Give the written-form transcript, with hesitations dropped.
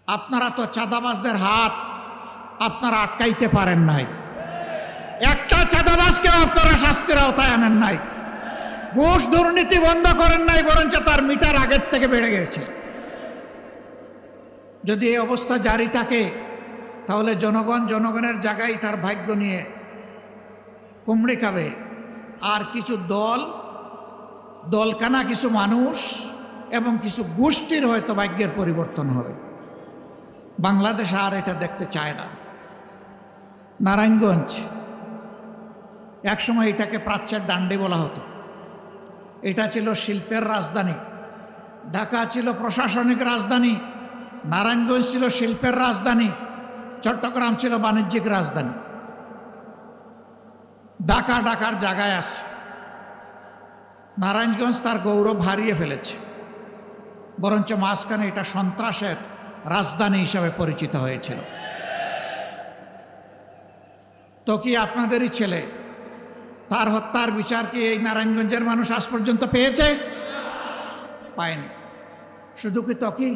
আপনারা তো চাঁদাবাজদের হাত আপনারা আটকাইতে পারেন নাই, একটা চাঁদাবাজকেও আপনারা শাস্তির আওতায় আনেন নাই, ঘুষ দুর্নীতি বন্ধ করেন নাই, বরঞ্চ তার মিটার আগের থেকে বেড়ে গেছে। যদি এই অবস্থা জারি থাকে তাহলে জনগণের জায়গায় তার ভাগ্য নিয়ে কুমড়ি খাবে। আর কিছু দলকানা কিছু মানুষ এবং কিছু গোষ্ঠীর হয়তো ভাগ্যের পরিবর্তন হবে। বাংলাদেশ আর এটা দেখতে চায় না। নারায়ণগঞ্জ একসময় এটাকে প্রাচ্যের ডান্ডি বলা হতো। এটা ছিল শিল্পের রাজধানী, ঢাকা ছিল প্রশাসনিক রাজধানী, নারায়ণগঞ্জ ছিল শিল্পের রাজধানী, চট্টগ্রাম ছিল বাণিজ্যিক রাজধানী। ঢাকার জায়গায় আছে। নারায়ণগঞ্জ তার গৌরব হারিয়ে ফেলেছে, বরঞ্চ মাঝখানে এটা সন্ত্রাসের রাজধানী হিসাবে পরিচিত হয়েছিল। তো কি আপনাদেরই ছেলে, তার হত্যার বিচার কি এই নারায়ণগঞ্জের মানুষ আজ পর্যন্ত পেয়েছে? পায়নি। শুধু কি